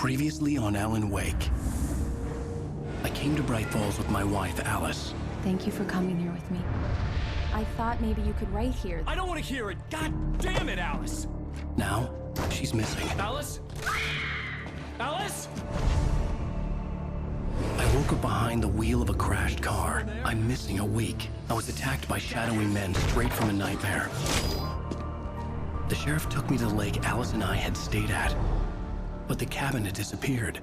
Previously on Alan Wake. I came to Bright Falls with my wife, Alice. Thank you for coming here with me. I thought maybe you could write here. I don't want to hear it! God damn it, Alice! Now, she's missing. Alice? Alice? I woke up behind the wheel of a crashed car. I'm missing a week. I was attacked by shadowy men straight from a nightmare. The sheriff took me to the lake Alice and I had stayed at, but the cabin had disappeared.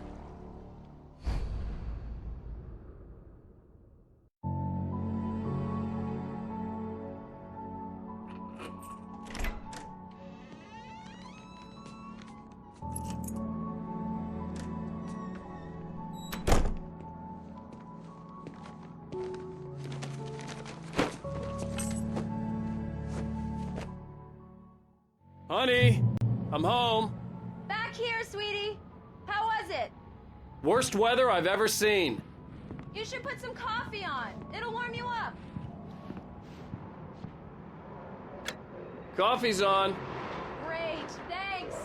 Honey, I'm home. Back here, sweetie. How was it? Worst weather I've ever seen. You should put some coffee on. It'll warm you up. Coffee's on. Great, thanks.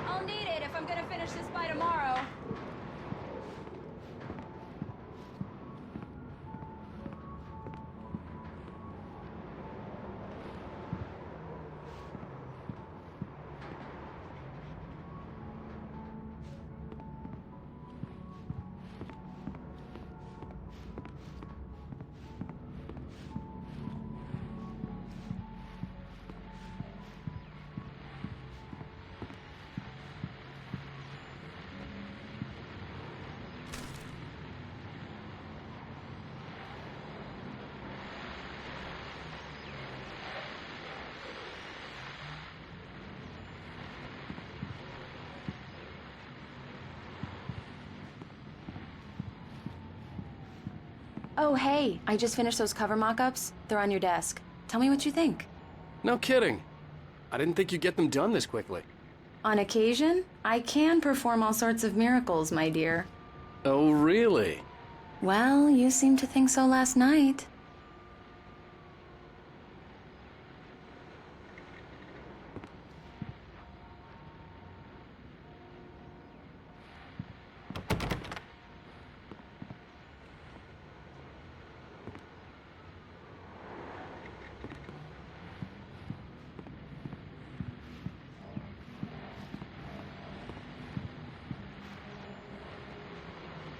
I'll need it if I'm gonna finish this by tomorrow. Oh, hey, I just finished those cover mock-ups. They're on your desk. Tell me what you think. No kidding. I didn't think you'd get them done this quickly. On occasion, I can perform all sorts of miracles, my dear. Oh, really? Well, you seemed to think so last night.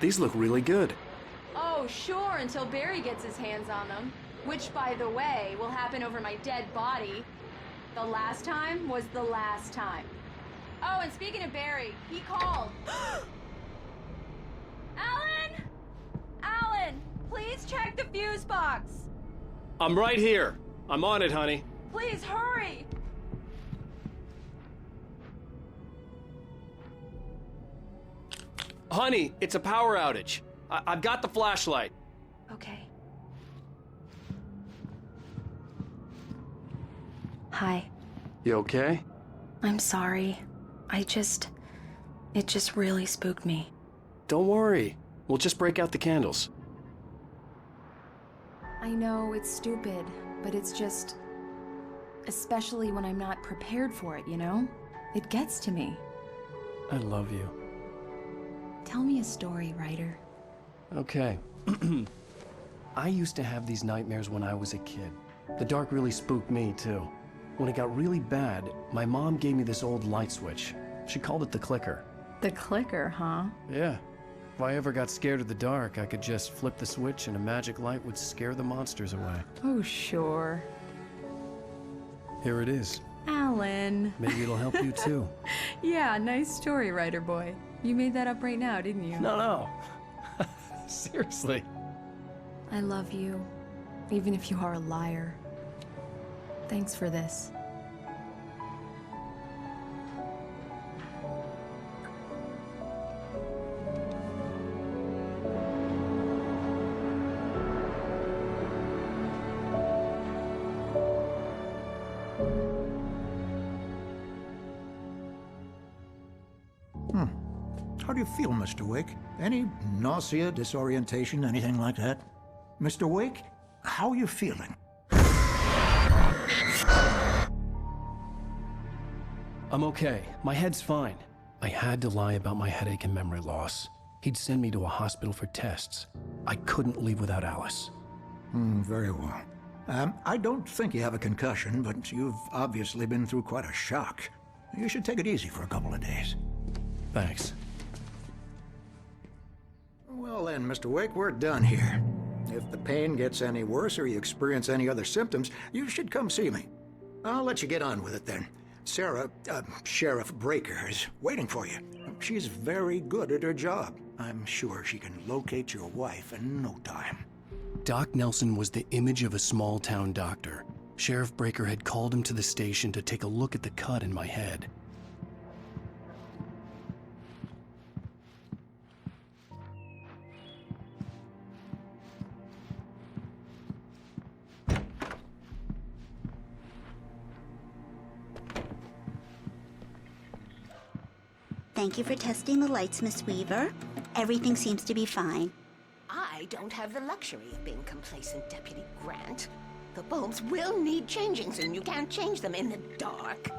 These look really good. Oh, sure, until Barry gets his hands on them. Which, by the way, will happen over my dead body. The last time was the last time. Oh, and speaking of Barry, he called. Alan! Alan, please check the fuse box. I'm right here. I'm on it, honey. Please hurry. Honey, it's a power outage. I've got the flashlight. Okay. Hi. You okay? I'm sorry. It just really spooked me. Don't worry. We'll just break out the candles. I know it's stupid, but it's just... especially when I'm not prepared for it, you know? It gets to me. I love you. Tell me a story, writer. Okay. I used to have these nightmares when I was a kid. The dark really spooked me, too. When it got really bad, my mom gave me this old light switch. She called it the clicker. The clicker, huh? Yeah. If I ever got scared of the dark, I could just flip the switch and a magic light would scare the monsters away. Oh, sure. Here it is. Alan. Maybe it'll help you, too. Yeah, nice story, writer boy. You made that up right now, didn't you? No. Seriously. I love you, even if you are a liar. Thanks for this. How do you feel, Mr. Wake? Any nausea, disorientation, anything like that? Mr. Wake, how are you feeling? I'm okay. My head's fine. I had to lie about my headache and memory loss. He'd send me to a hospital for tests. I couldn't leave without Alice. Very well. I don't think you have a concussion, but you've obviously been through quite a shock. You should take it easy for a couple of days. Thanks. Well then, Mr. Wake, we're done here. If the pain gets any worse or you experience any other symptoms, you should come see me. I'll let you get on with it then. Sarah, Sheriff Breaker, is waiting for you. She's very good at her job. I'm sure she can locate your wife in no time. Doc Nelson was the image of a small-town doctor. Sheriff Breaker had called him to the station to take a look at the cut in my head. Thank you for testing the lights, Miss Weaver. Everything seems to be fine. I don't have the luxury of being complacent, Deputy Grant. The bulbs will need changing soon. You can't change them in the dark.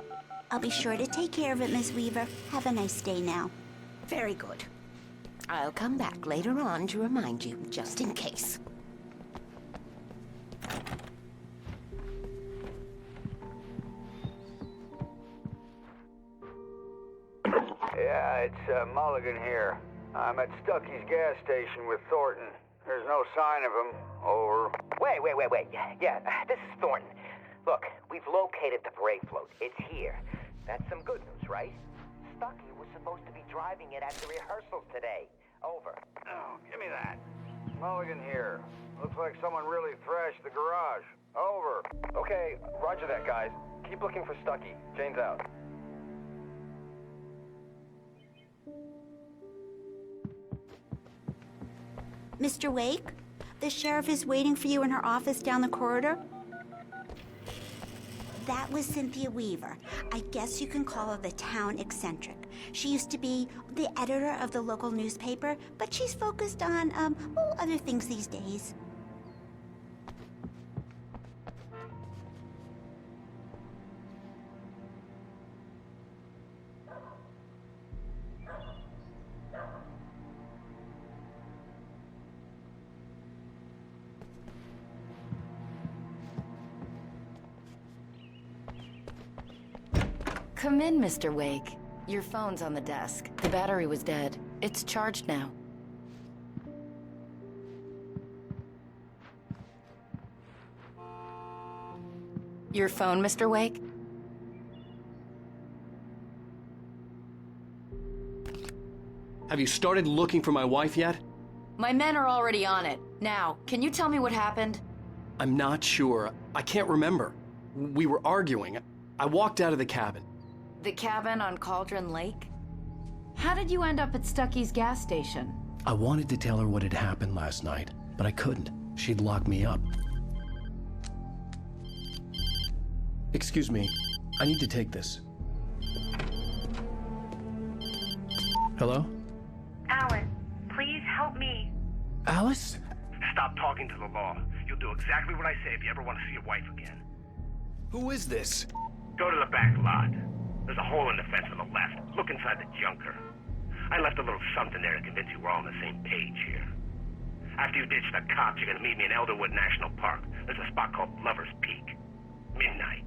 I'll be sure to take care of it, Miss Weaver. Have a nice day now. Very good. I'll come back later on to remind you, just in case. Yeah, it's Mulligan here. I'm at Stucky's gas station with Thornton. There's no sign of him. Over. Wait. Yeah, this is Thornton. Look, we've located the brake float. It's here. That's some good news, right? Stucky was supposed to be driving it at the rehearsals today. Over. Oh, give me that. Mulligan here. Looks like someone really thrashed the garage. Over. Okay, roger that, guys. Keep looking for Stucky. Jane's out. Mr. Wake, the sheriff is waiting for you in her office down the corridor. That was Cynthia Weaver. I guess you can call her the town eccentric. She used to be the editor of the local newspaper, but she's focused on, other things these days. Come in, Mr. Wake. Your phone's on the desk. The battery was dead. It's charged now. Your phone, Mr. Wake? Have you started looking for my wife yet? My men are already on it. Now, can you tell me what happened? I'm not sure. I can't remember. We were arguing. I walked out of the cabin. The cabin on Cauldron Lake? How did you end up at Stucky's gas station? I wanted to tell her what had happened last night, but I couldn't. She'd lock me up. Excuse me. I need to take this. Hello? Alan, please help me. Alice? Stop talking to the law. You'll do exactly what I say if you ever want to see your wife again. Who is this? Go to the back lot. There's a hole in the fence on the left. Look inside the junker. I left a little something there to convince you we're all on the same page here. After you ditch the cops, you're gonna meet me in Elderwood National Park. There's a spot called Lover's Peak. Midnight.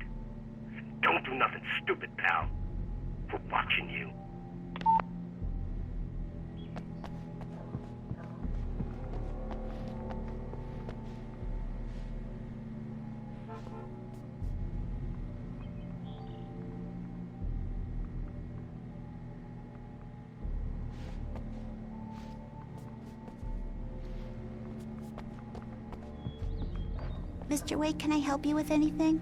Don't do nothing stupid, pal. We're watching you. Mr. Wake, can I help you with anything?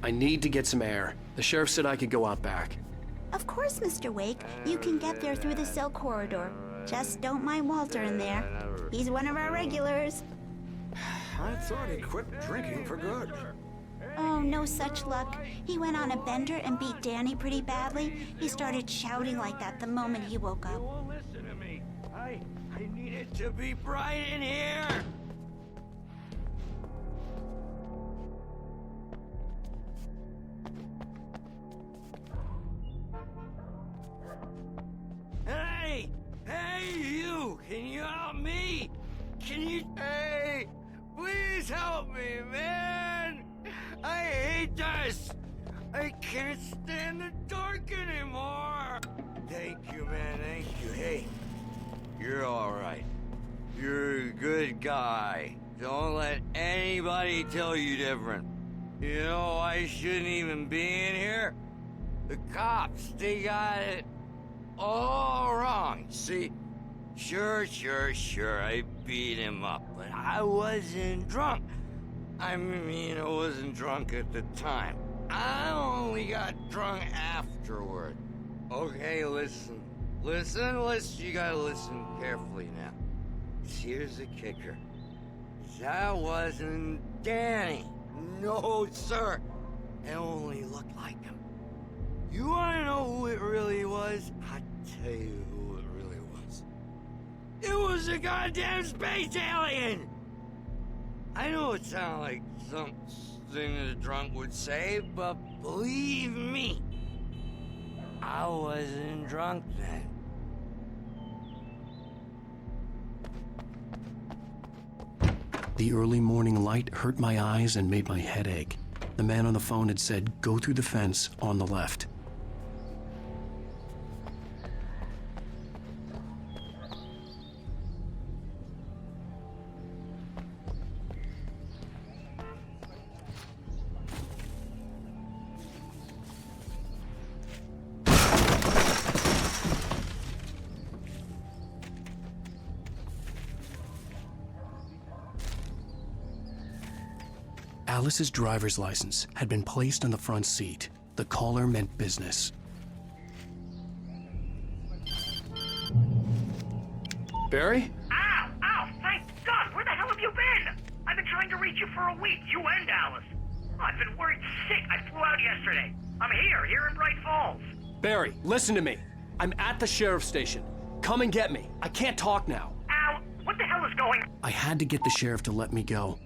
I need to get some air. The sheriff said I could go out back. Of course, Mr. Wake. You can get there through the cell corridor. Just don't mind Walter in there. He's one of our regulars. I thought he'd quit drinking for good. Oh, no such luck. He went on a bender and beat Danny pretty badly. He started shouting like that the moment he woke up. Listen to me. I need it to be bright in here. Hey, please help me, man! I hate this! I can't stand the dark anymore! Thank you, man, thank you. Hey, you're alright. You're a good guy. Don't let anybody tell you different. You know, I shouldn't even be in here. The cops, they got it all wrong. See? Sure, I beat him up, but I wasn't drunk. I mean, I wasn't drunk at the time. I only got drunk afterward. Okay, listen. You gotta listen carefully now. Here's the kicker. That wasn't Danny. No, sir. It only looked like him. You wanna know who it really was? I'll tell you who it really was. It was a goddamn space alien! I know it sounds like something a drunk would say, but believe me, I wasn't drunk then. The early morning light hurt my eyes and made my head ache. The man on the phone had said, go through the fence on the left. Alice's driver's license had been placed on the front seat. The caller meant business. Barry? Ow! Thank God! Where the hell have you been? I've been trying to reach you for a week, you and Alice. I've been worried sick. I flew out yesterday. I'm here in Bright Falls. Barry, listen to me. I'm at the sheriff's station. Come and get me. I can't talk now. Ow! What the hell is going on? I had to get the sheriff to let me go.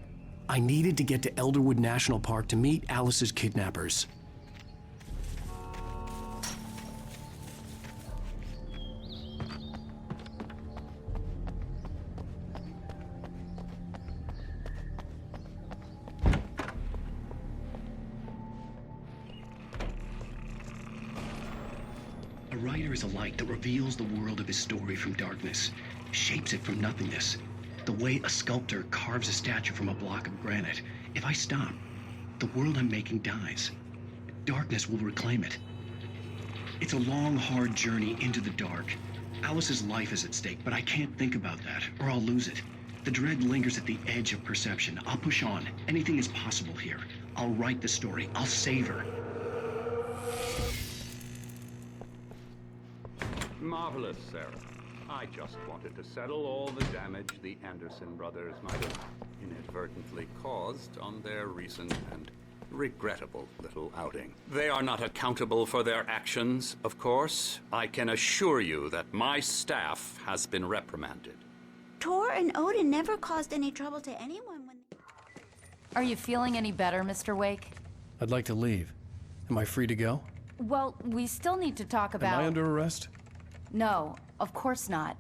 I needed to get to Elderwood National Park to meet Alice's kidnappers. A writer is a light that reveals the world of his story from darkness, shapes it from nothingness. The way a sculptor carves a statue from a block of granite. If I stop, the world I'm making dies. Darkness will reclaim it. It's a long, hard journey into the dark. Alice's life is at stake, but I can't think about that, or I'll lose it. The dread lingers at the edge of perception. I'll push on. Anything is possible here. I'll write the story. I'll save her. Marvelous, Sarah. I just wanted to settle all the damage the Anderson brothers might have inadvertently caused on their recent and regrettable little outing. They are not accountable for their actions, of course. I can assure you that my staff has been reprimanded. Tor and Odin never caused any trouble to anyone when... Are you feeling any better, Mr. Wake? I'd like to leave. Am I free to go? Well, we still need to talk about... Am I under arrest? No, of course not.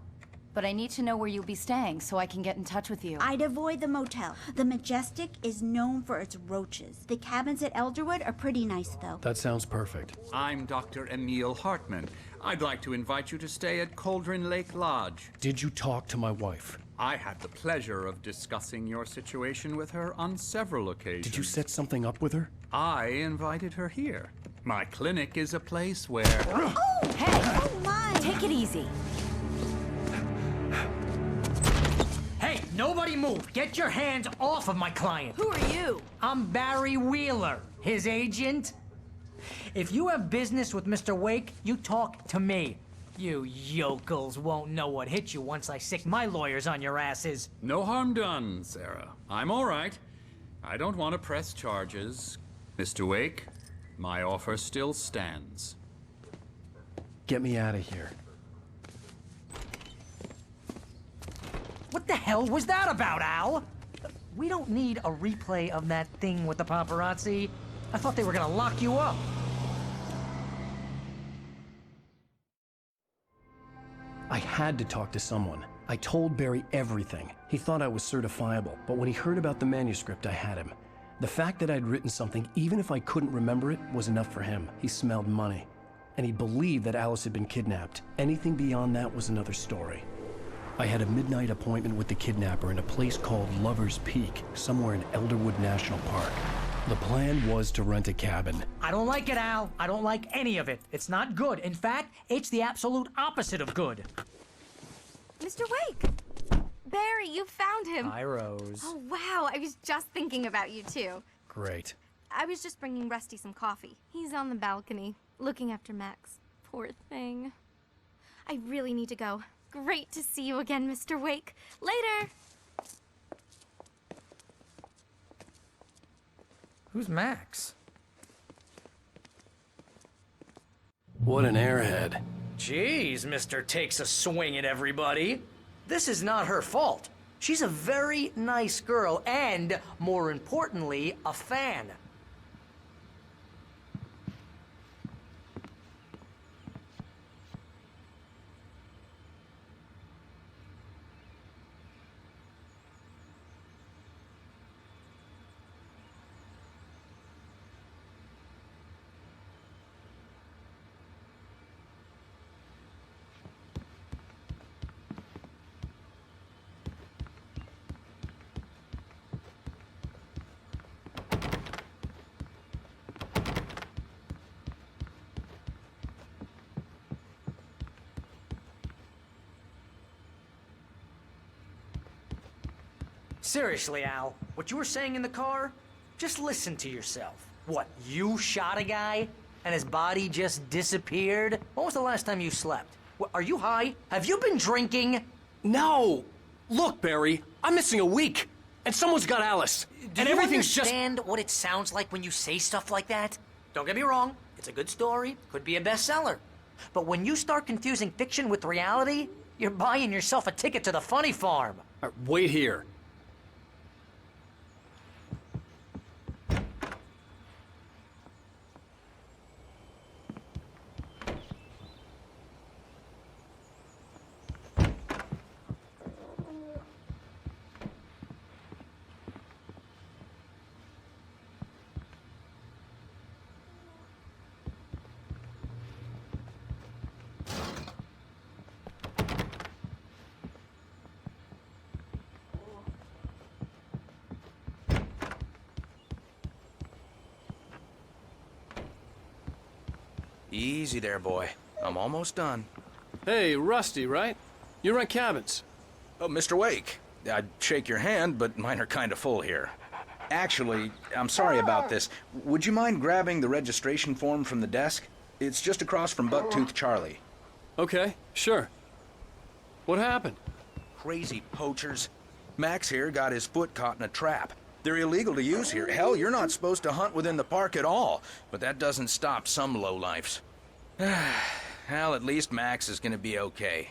But I need to know where you'll be staying so I can get in touch with you. I'd avoid the motel. The Majestic is known for its roaches. The cabins at Elderwood are pretty nice, though. That sounds perfect. I'm Dr. Emil Hartman. I'd like to invite you to stay at Cauldron Lake Lodge. Did you talk to my wife? I had the pleasure of discussing your situation with her on several occasions. Did you set something up with her? I invited her here. My clinic is a place where... Oh! Hey! Oh, my! Take it easy. Hey, nobody move! Get your hands off of my client! Who are you? I'm Barry Wheeler, his agent. If you have business with Mr. Wake, you talk to me. You yokels won't know what hit you once I sick my lawyers on your asses. No harm done, Sarah. I'm all right. I don't want to press charges. Mr. Wake, my offer still stands. Get me out of here. What the hell was that about, Al? We don't need a replay of that thing with the paparazzi. I thought they were gonna lock you up. I had to talk to someone. I told Barry everything. He thought I was certifiable, but when he heard about the manuscript, I had him. The fact that I'd written something, even if I couldn't remember it, was enough for him. He smelled money. And he believed that Alice had been kidnapped. Anything beyond that was another story. I had a midnight appointment with the kidnapper in a place called Lover's Peak, somewhere in Elderwood National Park. The plan was to rent a cabin. I don't like it, Al. I don't like any of it. It's not good. In fact, it's the absolute opposite of good. Mr. Wake! Barry, you found him. Hi, Rose. Oh, wow. I was just thinking about you, too. Great. I was just bringing Rusty some coffee. He's on the balcony, looking after Max. Poor thing. I really need to go. Great to see you again, Mr. Wake. Later! Who's Max? What an airhead. Jeez, Mr. Takes a swing at everybody. This is not her fault. She's a very nice girl and, more importantly, a fan. Seriously, Al, what you were saying in the car? Just listen to yourself. What, you shot a guy and his body just disappeared? When was the last time you slept? What, are you high? Have you been drinking? No! Look, Barry, I'm missing a week, and someone's got Alice, and everything's just... Do you understand what it sounds like when you say stuff like that? Don't get me wrong, it's a good story, could be a bestseller. But when you start confusing fiction with reality, you're buying yourself a ticket to the funny farm. Wait here. Easy there, boy. I'm almost done. Hey, Rusty, right? You rent cabins. Oh, Mr. Wake. I'd shake your hand, but mine are kind of full here. Actually, I'm sorry about this. Would you mind grabbing the registration form from the desk? It's just across from Bucktooth Charlie. Okay, sure. What happened? Crazy poachers. Max here got his foot caught in a trap. They're illegal to use here. Hell, you're not supposed to hunt within the park at all. But that doesn't stop some lowlifes. Well, at least Max is gonna be okay.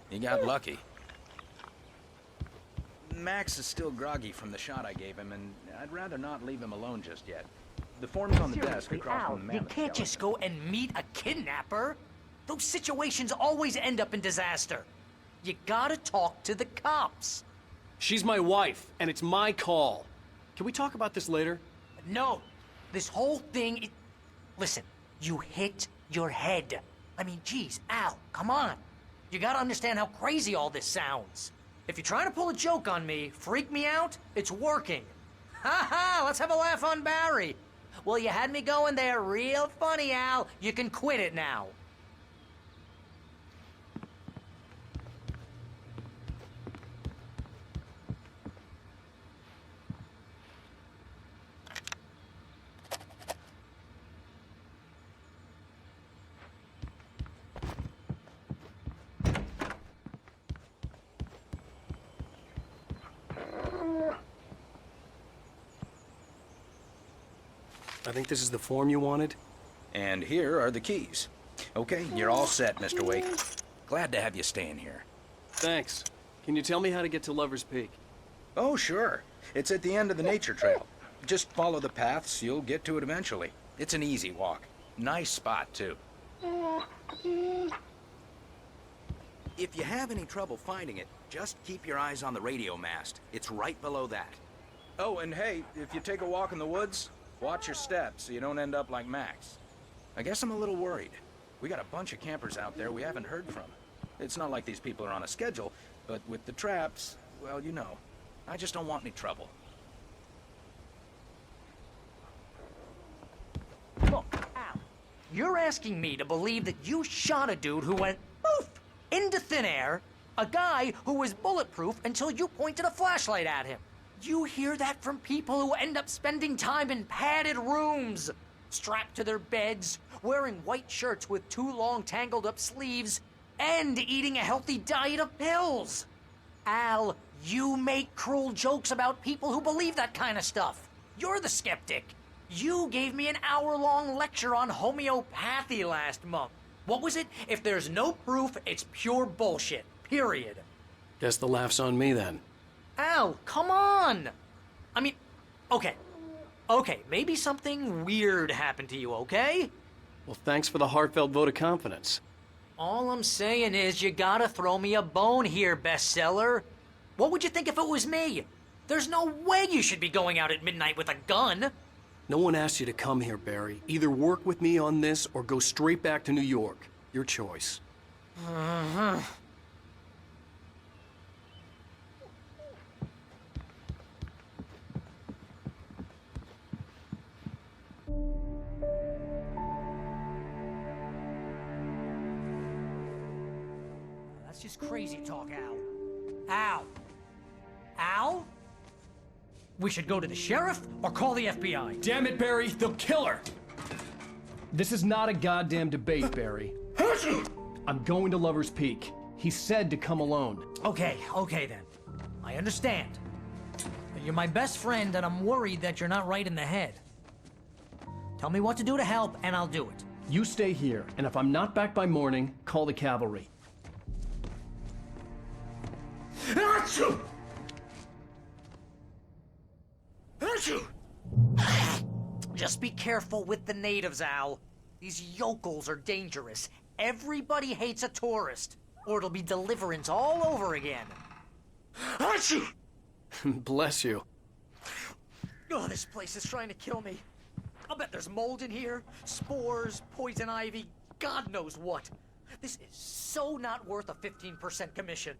He got lucky. Max is still groggy from the shot I gave him, and I'd rather not leave him alone just yet. The form's on the desk across from the mammoth You can't just go and meet a kidnapper. Those situations always end up in disaster. You gotta talk to the cops. She's my wife, and it's my call. Can we talk about this later? No. This whole thing... Listen, you hit your head. I mean, geez, Al, come on. You gotta understand how crazy all this sounds. If you're trying to pull a joke on me, freak me out, it's working. Ha ha, let's have a laugh on Barry. Well, you had me going there real funny, Al. You can quit it now. I think this is the form you wanted. And here are the keys. Okay, you're all set, Mr. Wake. Glad to have you staying here. Thanks. Can you tell me how to get to Lover's Peak? Oh, sure. It's at the end of the nature trail. Just follow the paths, you'll get to it eventually. It's an easy walk. Nice spot, too. If you have any trouble finding it, just keep your eyes on the radio mast. It's right below that. Oh, and hey, if you take a walk in the woods, watch your steps so you don't end up like Max. I guess I'm a little worried. We got a bunch of campers out there we haven't heard from. It's not like these people are on a schedule, but with the traps, well, you know. I just don't want any trouble. Look, Al, you're asking me to believe that you shot a dude who went poof into thin air, a guy who was bulletproof until you pointed a flashlight at him. You hear that from people who end up spending time in padded rooms, strapped to their beds, wearing white shirts with too long tangled up sleeves, and eating a healthy diet of pills. Al, you make cruel jokes about people who believe that kind of stuff. You're the skeptic. You gave me an hour-long lecture on homeopathy last month. What was it? If there's no proof, it's pure bullshit. Period. Guess the laugh's on me then. Al, come on! I mean, okay, maybe something weird happened to you, okay? Well, thanks for the heartfelt vote of confidence. All I'm saying is you gotta throw me a bone here, bestseller. What would you think if it was me? There's no way you should be going out at midnight with a gun. No one asked you to come here, Barry. Either work with me on this or go straight back to New York. Your choice. That's just crazy talk, Al. Al? Al? We should go to the sheriff or call the FBI. Damn it, Barry, they'll kill her! This is not a goddamn debate, Barry. I'm going to Lover's Peak. He said to come alone. Okay then. I understand. But you're my best friend and I'm worried that you're not right in the head. Tell me what to do to help and I'll do it. You stay here, and if I'm not back by morning, call the cavalry. Achoo! Just be careful with the natives, Al. These yokels are dangerous. Everybody hates a tourist, or it'll be Deliverance all over again. Achoo! Bless you. Oh, this place is trying to kill me. I'll bet there's mold in here, spores, poison ivy, God knows what. This is so not worth a 15% commission.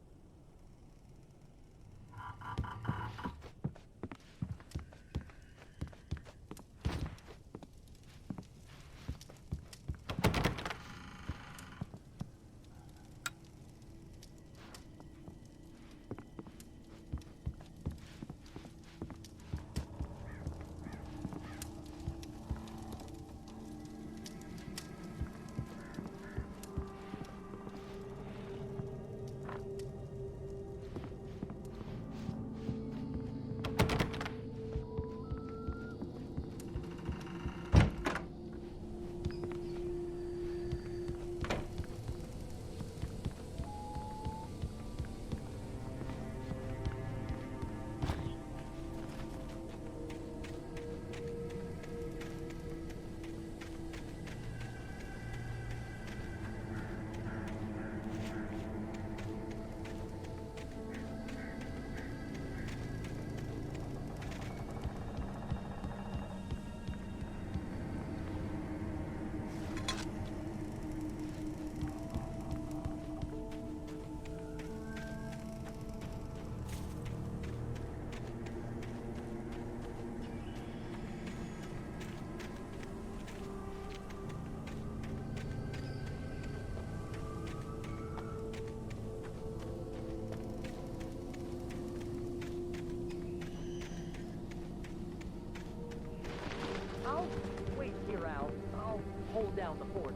Down the fort.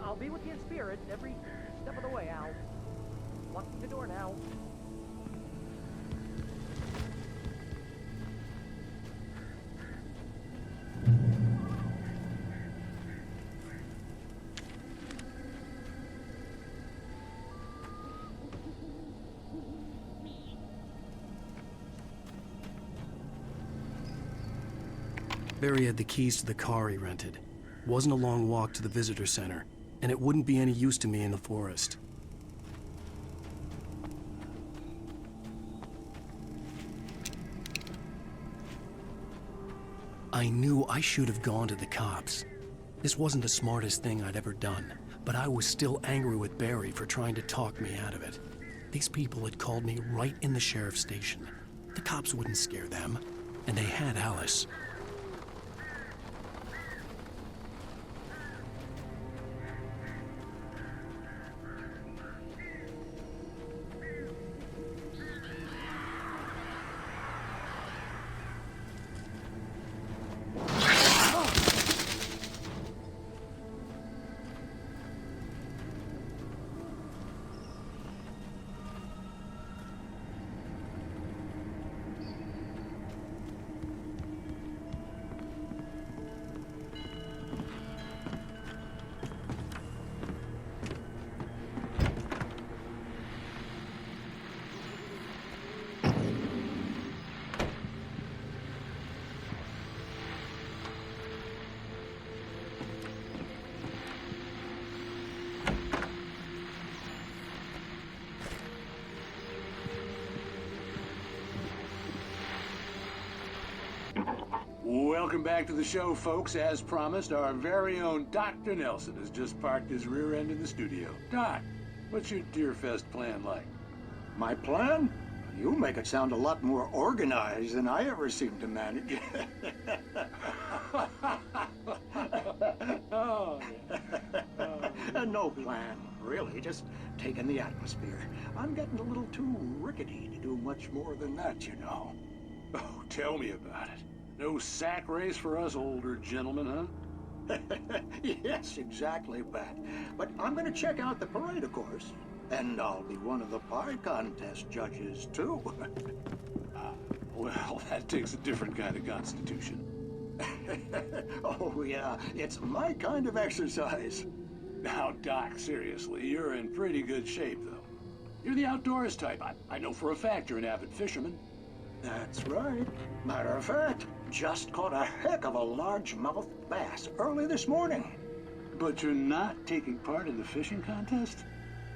I'll be with you in spirit every step of the way, Al. Locking the door now. Barry had the keys to the car he rented. Wasn't a long walk to the visitor center, and it wouldn't be any use to me in the forest. I knew I should have gone to the cops. This wasn't the smartest thing I'd ever done, but I was still angry with Barry for trying to talk me out of it. These people had called me right in the sheriff's station. The cops wouldn't scare them, and they had Alice. Welcome back to the show, folks. As promised, our very own Dr. Nelson has just parked his rear end in the studio. Doc, what's your Deerfest plan like? My plan? You make it sound a lot more organized than I ever seem to manage. No plan, really. Just taking the atmosphere. I'm getting a little too rickety to do much more than that, you know. Oh, tell me about it. No sack race for us older gentlemen, huh? Yes, exactly, Pat. But I'm going to check out the parade, of course. And I'll be one of the pie contest judges, too. Well, that takes a different kind of constitution. Oh, yeah. It's my kind of exercise. Now, Doc, seriously, you're in pretty good shape, though. You're the outdoors type. I know for a fact you're an avid fisherman. That's right. Matter of fact, just caught a heck of a largemouth bass early this morning. But you're not taking part in the fishing contest?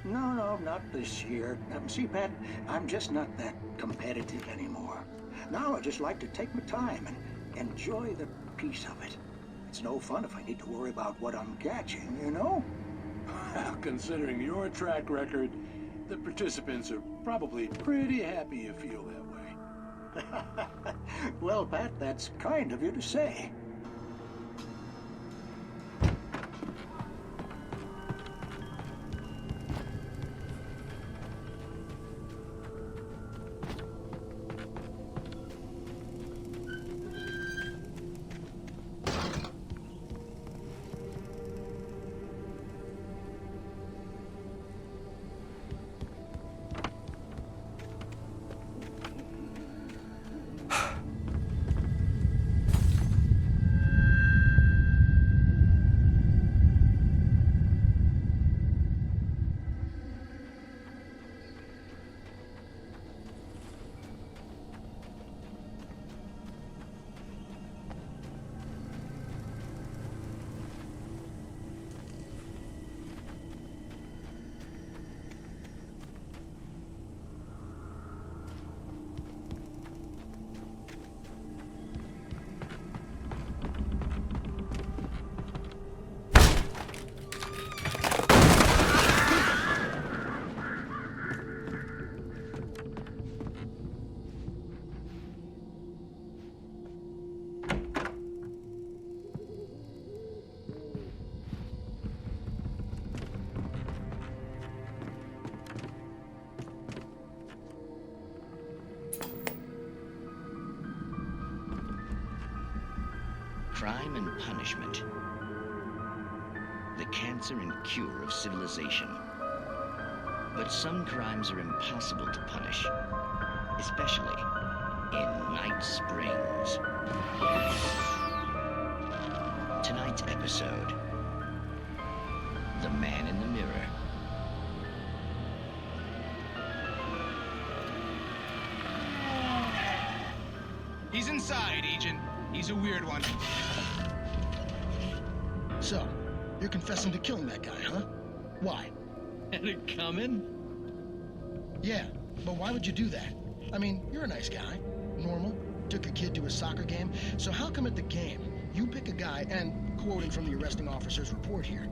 No, not this year. See, Pat, I'm just not that competitive anymore. Now I just like to take my time and enjoy the peace of it. It's no fun if I need to worry about what I'm catching, you know? Well, considering your track record, the participants are probably pretty happy you feel that way. Well, Pat, that's kind of you to say. Crime and punishment. The cancer and cure of civilization. But some crimes are impossible to punish, especially in Night Springs. Tonight's episode, The Man in the Mirror. He's inside, Agent. He's a weird one. So, you're confessing to killing that guy, huh? Why? Had it coming? Yeah, but why would you do that? I mean, you're a nice guy. Normal. took a kid to a soccer game. So how come at the game, you pick a guy and, quoting from the arresting officer's report here,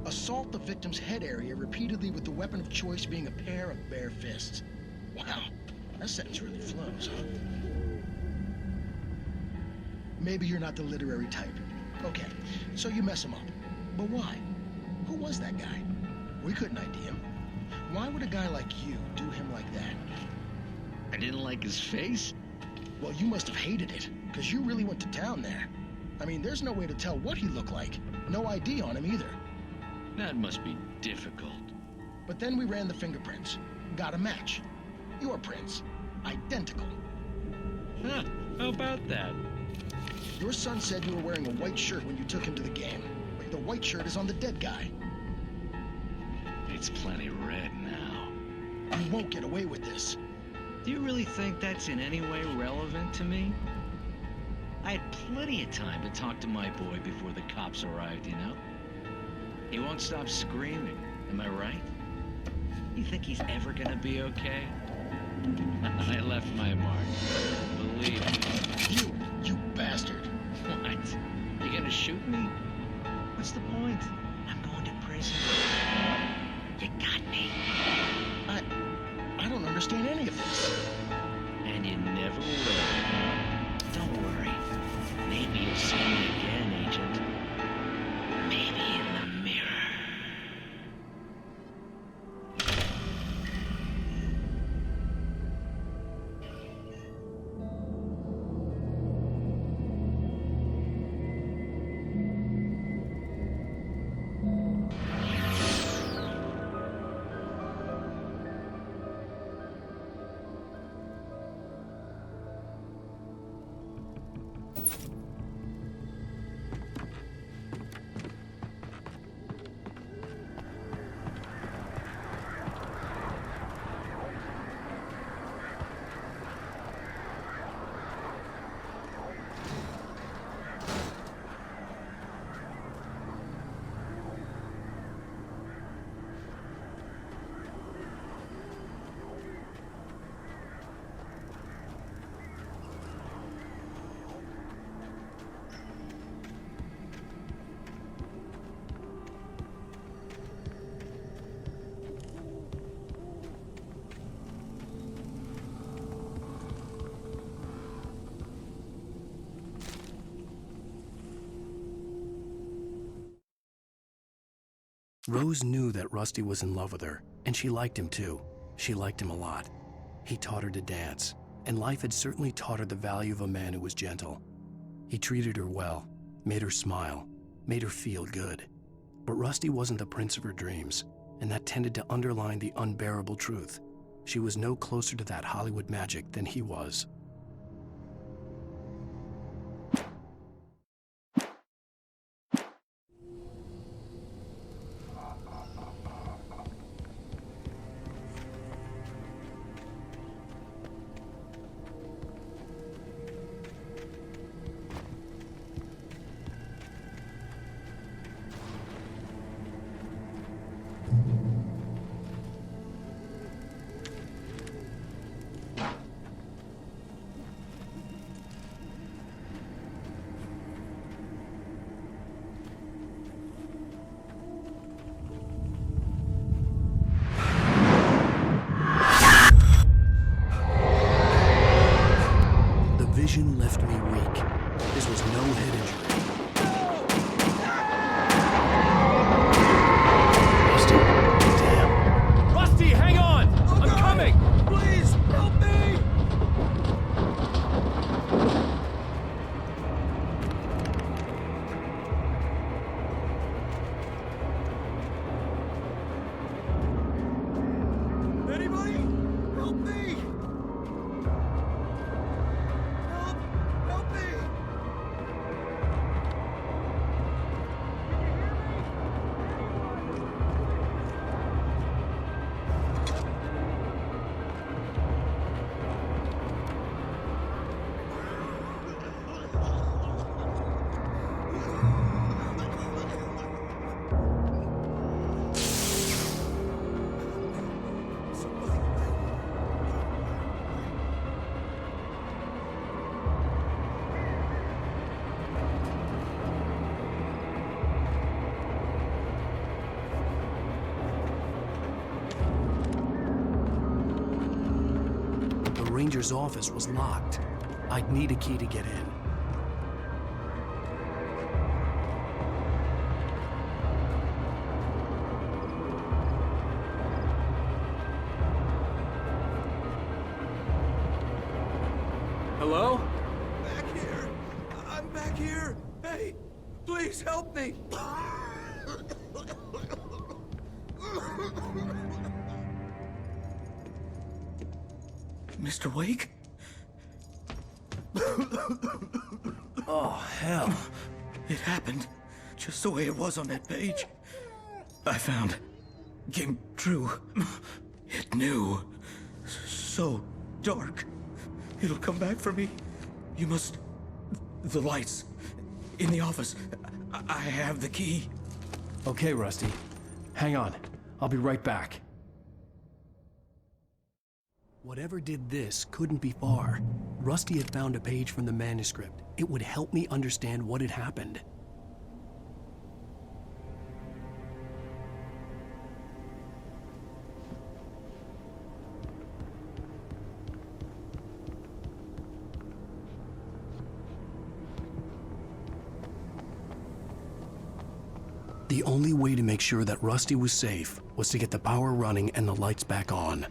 assault the victim's head area repeatedly with the weapon of choice being a pair of bare fists? Wow, that sentence really flows, huh? Maybe you're not the literary type. Okay, so you mess him up. But why? Who was that guy? We couldn't ID him. Why would a guy like you do him like that? I didn't like his face? Well, you must have hated it, because you really went to town there. I mean, there's no way to tell what he looked like. No ID on him either. That must be difficult. But then we ran the fingerprints. Got a match. Your prints. Identical. Huh, how about that? Your son said you were wearing a white shirt when you took him to the game. But the white shirt is on the dead guy. It's plenty red now. You won't get away with this. Do you really think that's in any way relevant to me? I had plenty of time to talk to my boy before the cops arrived, you know? He won't stop screaming, am I right? You think he's ever gonna be okay? I left my mark. Believe me. You bastard. What? You gonna shoot me? What's the point? I'm going to prison. You got me. I don't understand any of this. And you never will. Don't worry. Maybe you'll see me again, Agent. Maybe in the mirror. Rose knew that Rusty was in love with her, and she liked him too. She liked him a lot. He taught her to dance, and life had certainly taught her the value of a man who was gentle. He treated her well, made her smile, made her feel good. But Rusty wasn't the prince of her dreams, and that tended to underline the unbearable truth. She was no closer to that Hollywood magic than he was. manager's office was locked. I'd need a key to get in. Hello? Back here! I'm back here! Hey, please help me! Mr. Wake? Oh, hell. It happened just the way it was on that page. I found. Came true. It knew. So dark. It'll come back for me. You must... The lights. In the office. I have the key. Okay, Rusty. Hang on. I'll be right back. Whatever did this couldn't be far. Rusty had found a page from the manuscript. It would help me understand what had happened. The only way to make sure that Rusty was safe was to get the power running and the lights back on.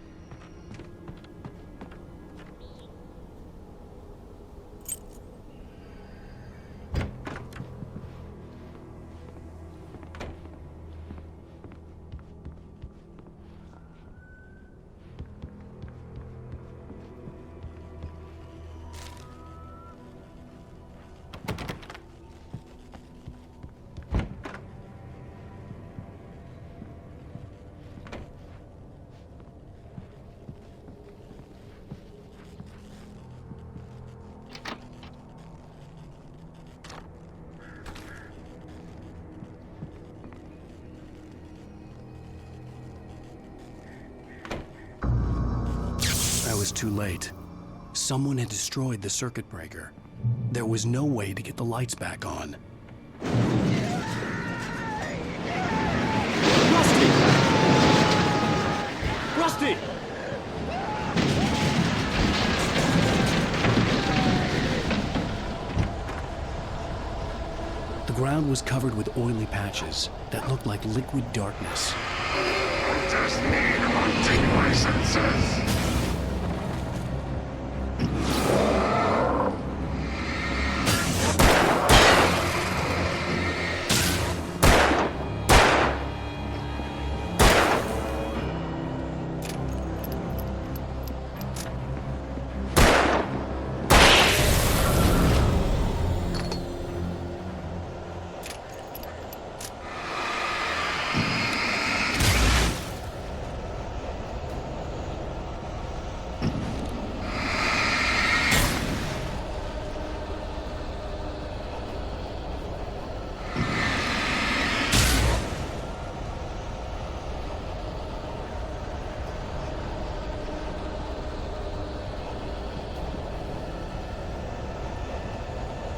I was too late. Someone had destroyed the circuit breaker. There was no way to get the lights back on. Rusty! Rusty! The ground was covered with oily patches that looked like liquid darkness. I just need hunting licenses.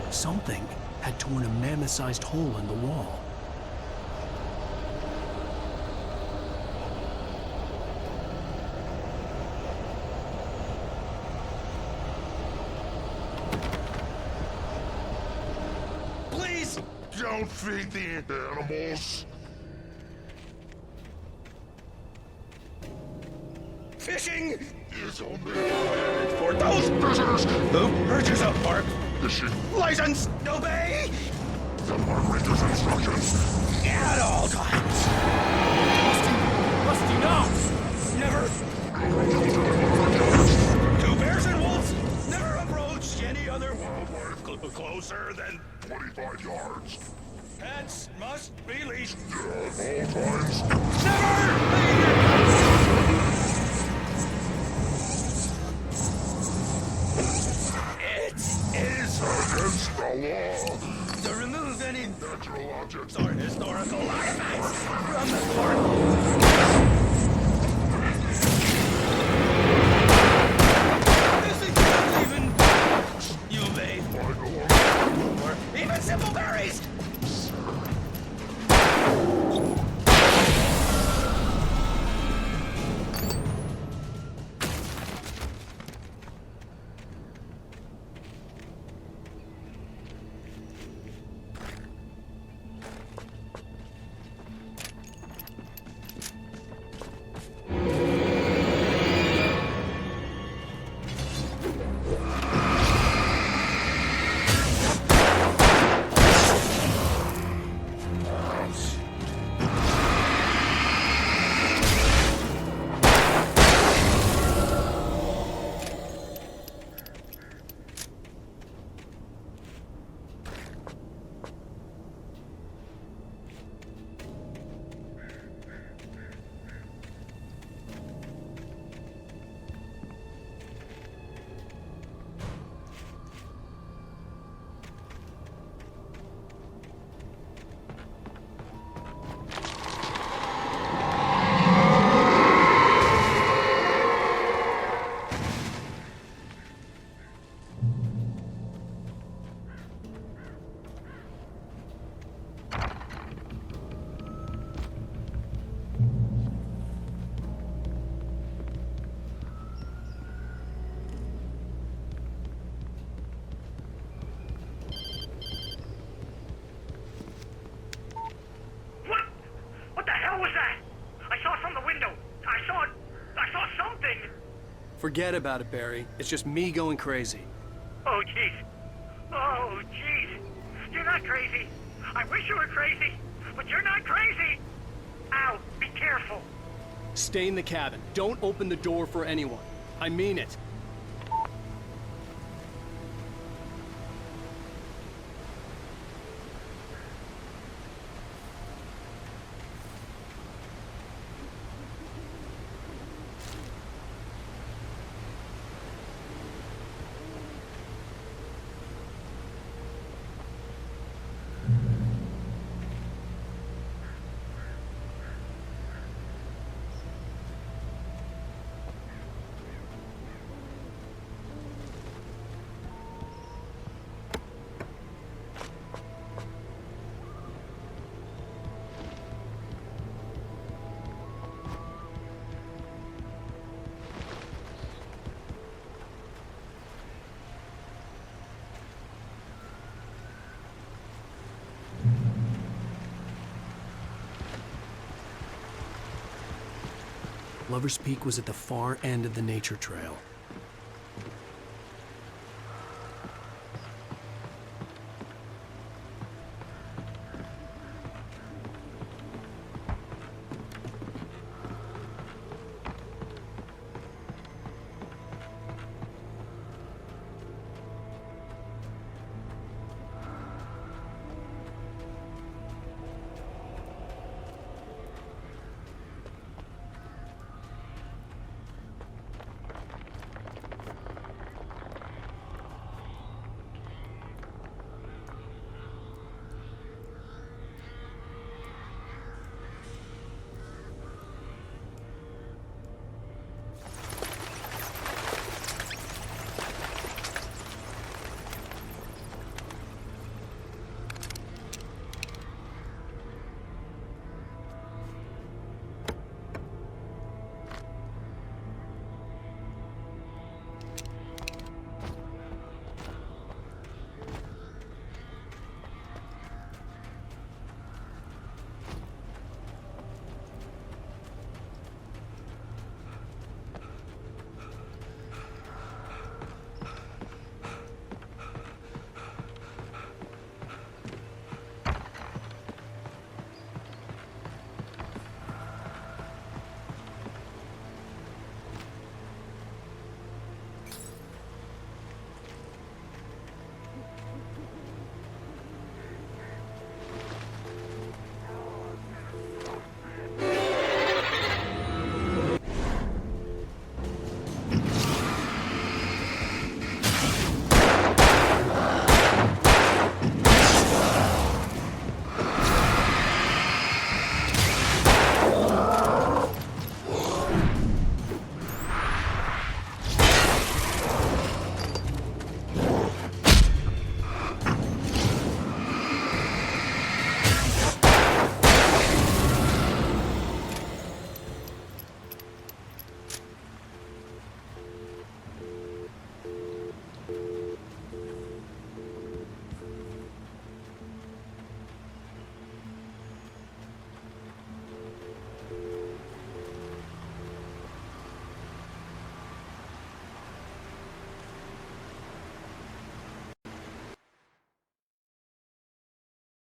Something had torn a mammoth-sized hole in the wall. Please! Don't feed the animals. Fishing is only for those prisoners who purchase a park fishing license. Obey the moderator's instructions at all times. Rusty, no! Never. Two bears and wolves never approach any other wildlife closer than 25 yards. Pets must be leashed. At all times. It is against the law to remove any natural objects or historical artifacts from the park. You may or even simple berries. Forget about it, Barry. It's just me going crazy. Oh, jeez. Oh, jeez. You're not crazy. I wish you were crazy, but you're not crazy. Ow, be careful. Stay in the cabin. Don't open the door for anyone. I mean it. Lover's Peak was at the far end of the nature trail.